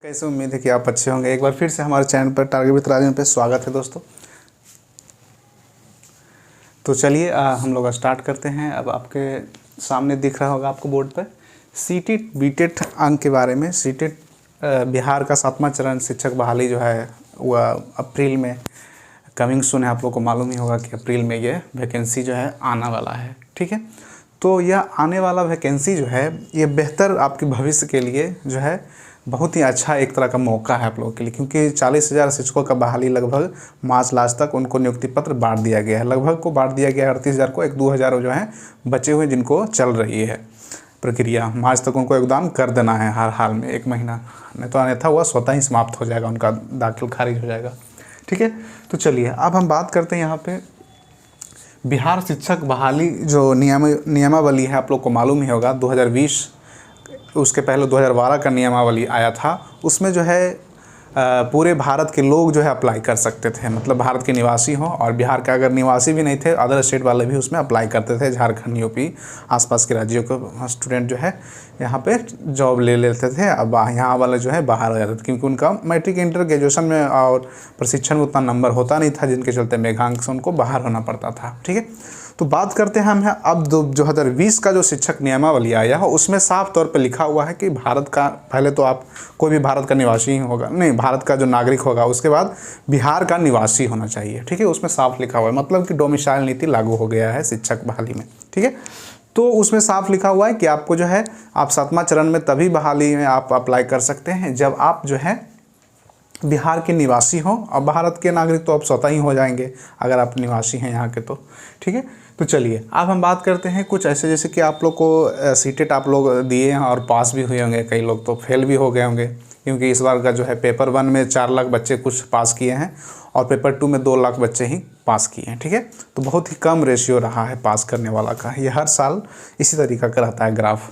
कैसे उम्मीद है कि आप अच्छे होंगे। एक बार फिर से हमारे चैनल पर टारगेट विद राजन पे स्वागत है दोस्तों। तो चलिए हम लोग स्टार्ट करते हैं। अब आपके सामने दिख रहा होगा आपको बोर्ड पर सीटेट बीटेट अंक के बारे में। सीटेट बिहार का 7वां चरण शिक्षक बहाली जो है वह अप्रैल में कमिंग सून है। आप लोग को मालूम ही होगा कि अप्रैल में ये वैकेंसी जो है आने वाला है। ठीक है, तो यह आने वाला वैकेंसी जो है ये बेहतर आपके भविष्य के लिए जो है बहुत ही अच्छा एक तरह का मौका है आप लोगों के लिए, क्योंकि 40,000 शिक्षकों का बहाली लगभग मार्च लास्ट तक उनको नियुक्ति पत्र बांट दिया गया है। लगभग को बांट दिया गया है 38,000 को, 2,000 जो है बचे हुए जिनको चल रही है प्रक्रिया। मार्च तक उनको योगदान कर देना है हर हाल में 1 महीना, नहीं तो अन्यथा वह स्वतः ही समाप्त हो जाएगा, उनका दाखिल खारिज हो जाएगा। ठीक है, तो चलिए अब हम बात करते हैं यहाँ पे बिहार शिक्षक बहाली जो नियमावली है। आप लोग को मालूम ही होगा 2020 उसके पहले 2012 का नियमावली आया था। उसमें जो है पूरे भारत के लोग जो है अप्लाई कर सकते थे, मतलब भारत के निवासी हों, और बिहार के अगर निवासी भी नहीं थे अदर स्टेट वाले भी उसमें अप्लाई करते थे। झारखंड, यूपी, आसपास के राज्यों के स्टूडेंट जो है यहाँ पे जॉब ले लेते थे। अब यहाँ वाले जो है बाहर आ जाते थे, क्योंकि उनका मैट्रिक इंटर ग्रेजुएशन में और प्रशिक्षण में उतना नंबर होता नहीं था, जिनके चलते मेघांक से उनको बाहर होना पड़ता था। ठीक है, तो बात करते हैं हम अब 2020 का जो शिक्षक नियमावली आया है उसमें साफ तौर पर लिखा हुआ है कि भारत का, पहले तो आप कोई भी भारत का निवासी ही होगा, नहीं भारत का जो नागरिक होगा, उसके बाद बिहार का निवासी होना चाहिए। ठीक है, उसमें साफ लिखा हुआ है, मतलब कि डोमिसाइल नीति लागू हो गया है शिक्षक बहाली में। ठीक है, तो उसमें साफ लिखा हुआ है कि आपको जो है आप 7वां चरण में तभी बहाली में आप अप्लाई कर सकते हैं जब आप जो है बिहार के निवासी हों, और भारत के नागरिक तो आप स्वतः ही हो जाएंगे अगर आप निवासी हैं यहाँ के तो। ठीक है, तो चलिए अब हम बात करते हैं कुछ ऐसे, जैसे कि आप लोग को सीटेट आप लोग दिए हैं और पास भी हुए होंगे, कई लोग तो फेल भी हो गए होंगे, क्योंकि इस बार का जो है पेपर 1 में 4 लाख बच्चे कुछ पास किए हैं और पेपर 2 में 2 लाख बच्चे ही पास किए हैं। ठीक है, तो बहुत ही कम रेशियो रहा है पास करने वाला का। ये हर साल इसी तरीका का रहता है ग्राफ।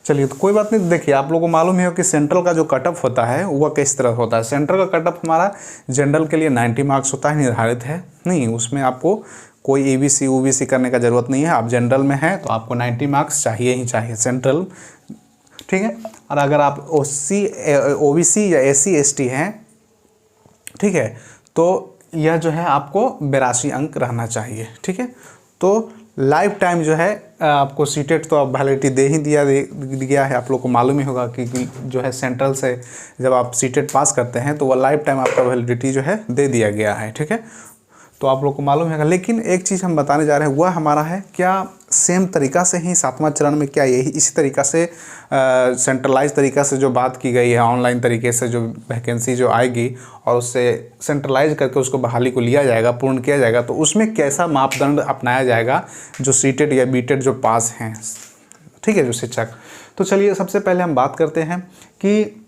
चलिए, तो कोई बात नहीं। देखिए, आप लोगों को मालूम है कि सेंट्रल का जो कटअप होता है वह किस तरह होता है। सेंट्रल का कटअप हमारा जनरल के लिए 90 मार्क्स होता है, निर्धारित है नहीं, उसमें आपको कोई EBC OBC करने का ज़रूरत नहीं है। आप जनरल में हैं तो आपको 90 मार्क्स चाहिए ही चाहिए सेंट्रल। ठीक है, और अगर आप OBC या SC ST हैं, ठीक है, तो यह जो है आपको 82 अंक रहना चाहिए। ठीक है, तो लाइफ टाइम जो है आपको सीटेट तो अब वैलिडिटी दे ही दिया है। आप लोग को मालूम ही होगा कि जो है सेंट्रल से जब आप सीटेट पास करते हैं तो वह लाइफ टाइम आपका वैलिडिटी जो है दे दिया गया है। ठीक है, तो आप लोग को मालूम है। लेकिन एक चीज़ हम बताने जा रहे हैं वह हमारा है, क्या सेम तरीका से ही 7वां चरण में क्या यही इसी तरीका से सेंट्रलाइज तरीका से जो बात की गई है, ऑनलाइन तरीके से जो वैकेंसी जो आएगी और उससे सेंट्रलाइज करके उसको बहाली को लिया जाएगा, पूर्ण किया जाएगा, तो उसमें कैसा मापदंड अपनाया जाएगा जो सीटेट या बीटेट जो पास हैं, ठीक है, जो शिक्षक। तो चलिए सबसे पहले हम बात करते हैं कि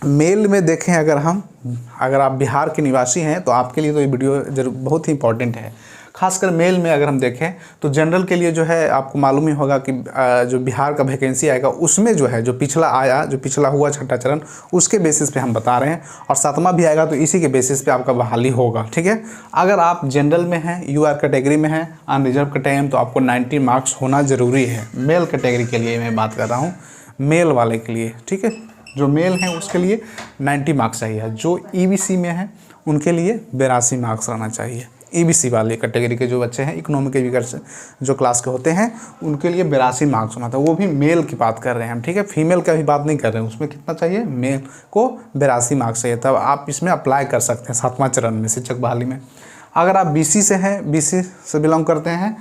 मेल में देखें, अगर आप बिहार के निवासी हैं तो आपके लिए तो ये वीडियो जरूर बहुत ही इंपॉर्टेंट है। खासकर मेल में अगर हम देखें तो जनरल के लिए जो है आपको मालूम ही होगा कि जो बिहार का वैकेंसी आएगा उसमें जो है जो पिछला हुआ 6ठा चरण, उसके बेसिस पे हम बता रहे हैं, और 7वां भी आएगा तो इसी के बेसिस पे आपका बहाली होगा। ठीक है, अगर आप जनरल में हैं, UR कैटेगरी में हैं, अनरिजर्व कैटेगरी में, तो आपको 90 मार्क्स होना ज़रूरी है। मेल कैटेगरी के लिए मैं बात कर रहा हूँ, मेल वाले के लिए। ठीक है, जो मेल हैं उसके लिए 90 मार्क्स चाहिए। जो EBC में है उनके लिए 82 मार्क्स रहना चाहिए। EBC वाले कैटेगरी के जो बच्चे हैं, इकोनॉमिक एजुकेशन जो क्लास के होते हैं, उनके लिए 82 मार्क्स होना था। वो भी मेल की बात कर रहे हैं हम। ठीक है, फीमेल का भी बात नहीं कर रहे हैं। उसमें कितना चाहिए, मेल को 82 मार्क्स चाहिए, तब आप इसमें अप्लाई कर सकते हैं 7वां चरण में शिक्षक बहाली में। अगर आप BC से हैं, BC से बिलोंग करते हैं,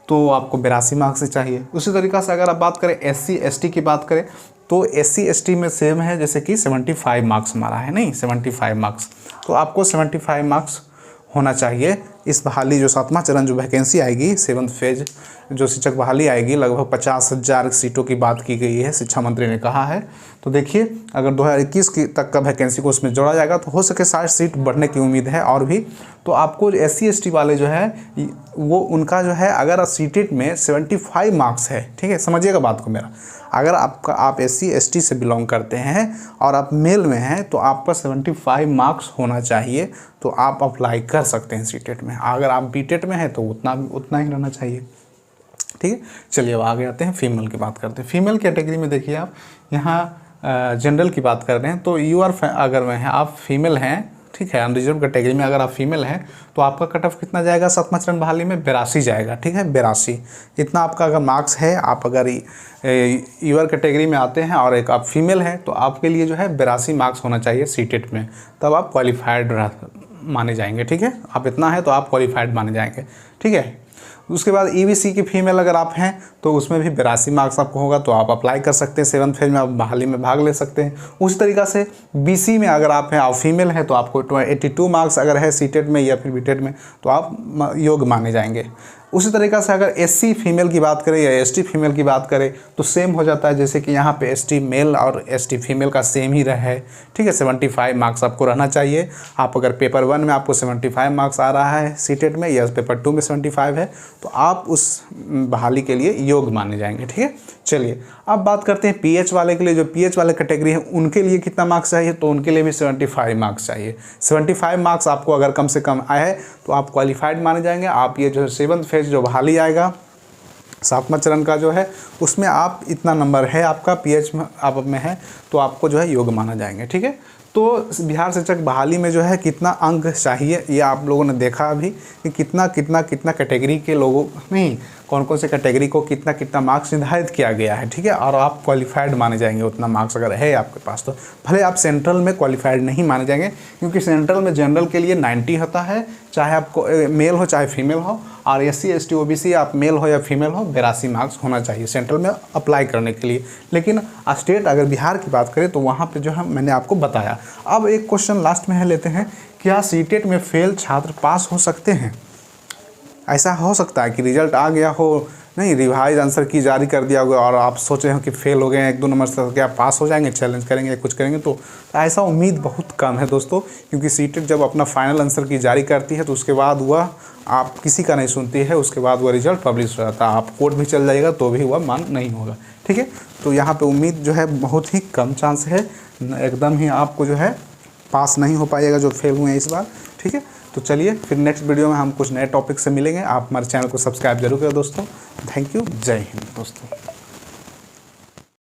तो आपको 82 मार्क्स से चाहिए। उसी तरीक़ा से अगर आप बात करें SC ST की बात करें तो SC ST में सेम है, जैसे कि 75 मार्क्स हमारा है, नहीं 75 मार्क्स, तो आपको 75 मार्क्स होना चाहिए। इस बहाली जो 7वां चरण जो वैकेंसी आएगी, 7th फेज जो शिक्षक बहाली आएगी, लगभग 50,000 सीटों की बात की गई है, शिक्षा मंत्री ने कहा है। तो देखिए, अगर 2021 तक का वैकेंसी को उसमें जोड़ा जाएगा तो हो सके 60 सीट बढ़ने की उम्मीद है और भी। तो आपको SC ST वाले जो है वो उनका जो है, अगर सीटेट में 75 मार्क्स है, ठीक है, समझिएगा बात को मेरा, अगर आप SC ST से बिलोंग करते हैं और आप मेल में हैं तो आपका 75 मार्क्स होना चाहिए, तो आप अप्लाई कर सकते हैं सीटेट में। अगर आप बीटेट में हैं तो उतना ही रहना चाहिए। ठीक है, चलिए अब आगे आते हैं, फीमेल की बात करते हैं। फीमेल कैटेगरी में देखिए आप यहाँ जनरल की बात कर रहे हैं तो यू आर अगर में है आप फीमेल हैं, ठीक है, अनरिजर्व कैटेगरी में अगर आप फीमेल हैं तो आपका कट ऑफ कितना जाएगा 7वां चरण बहाली में 82 जाएगा, ठीक है, 82 इतना आपका अगर मार्क्स है। आप अगर यूआर कैटेगरी में आते हैं और एक आप फीमेल हैं तो आपके लिए जो है 82 मार्क्स होना चाहिए सीटेट में, तब आप क्वालिफाइड माने जाएंगे, ठीक है। आप इतना है तो आप क्वालिफाइड माने जाएंगे, ठीक है। उसके बाद ईबीसी की फीमेल अगर आप हैं तो उसमें भी 82 मार्क्स आपको होगा, तो आप अप्लाई कर सकते हैं, 7th फेज में आप बहाली में भाग ले सकते हैं। उसी तरीक़ा से बीसी में अगर आप हैं और फीमेल हैं तो आपको 82 मार्क्स अगर है सीटेट में या फिर बीटेट में तो आप योग्य माने जाएंगे। उसी तरीक़ा से अगर एससी फीमेल की बात करें या एसटी फीमेल की बात करें तो सेम हो जाता है, जैसे कि यहाँ पे एसटी मेल और एसटी फीमेल का सेम ही है, ठीक है। 75 मार्क्स आपको रहना चाहिए। आप अगर पेपर 1 में आपको 75 मार्क्स आ रहा है सीटेट में या पेपर 2 में 75 है तो आप उस बहाली के लिए योग्य माने जाएंगे, ठीक है। चलिए अब बात करते हैं पीएच वाले के लिए। जो पीएच वाले कैटेगरी है उनके लिए कितना मार्क्स चाहिए, तो उनके लिए भी 75 मार्क्स चाहिए। 75 मार्क्स आपको अगर कम से कम आए हैं तो आप क्वालिफाइड माने जाएंगे। आप ये जो 7th फेज जो बहाली आएगा 7वां चरण का जो है उसमें आप इतना नंबर है आपका पीएच में आप में है तो आपको जो है योग्य माना जाएंगे, ठीक है। तो बिहार शिक्षक बहाली में जो है कितना अंक चाहिए ये आप लोगों ने देखा अभी कि कितना कैटेगरी के लोगों नहीं कौन कौन से कैटेगरी को कितना मार्क्स निर्धारित किया गया है, ठीक है। और आप क्वालिफाइड माने जाएंगे उतना मार्क्स अगर है आपके पास तो। भले आप सेंट्रल में क्वालिफाइड नहीं माने जाएंगे क्योंकि सेंट्रल में जनरल के लिए 90 होता है, चाहे आपको मेल हो चाहे फीमेल हो, और एससी एसटी ओबीसी आप मेल हो या फीमेल हो 82 मार्क्स होना चाहिए सेंट्रल में अप्लाई करने के लिए। लेकिन स्टेट अगर बिहार की बात करें तो वहाँ पर जो है मैंने आपको बताया। अब एक क्वेश्चन लास्ट में है लेते हैं, क्या सीटेट में फेल छात्र पास हो सकते हैं? ऐसा हो सकता है कि रिजल्ट आ गया हो, नहीं रिवाइज आंसर की जारी कर दिया होगा और आप सोच रहे हो कि फेल हो गए 1-2 नंबर से, क्या पास हो जाएंगे, चैलेंज करेंगे कुछ करेंगे, तो ऐसा उम्मीद बहुत कम है दोस्तों। क्योंकि सीटेट जब अपना फाइनल आंसर की जारी करती है तो उसके बाद वह आप किसी का नहीं सुनती है, उसके बाद वह रिजल्ट पब्लिश हो जाता है। आप कोर्ट भी चल जाएगा तो भी वह मान नहीं होगा, ठीक है। तो यहाँ पर उम्मीद जो है बहुत ही कम चांस है, एकदम ही आपको जो है पास नहीं हो पाएगा जो फेल हुए हैं इस बार, ठीक है। तो चलिए फिर नेक्स्ट वीडियो में हम कुछ नए टॉपिक से मिलेंगे। आप हमारे चैनल को सब्सक्राइब जरूर करें दोस्तों। थैंक यू, जय हिंद दोस्तों।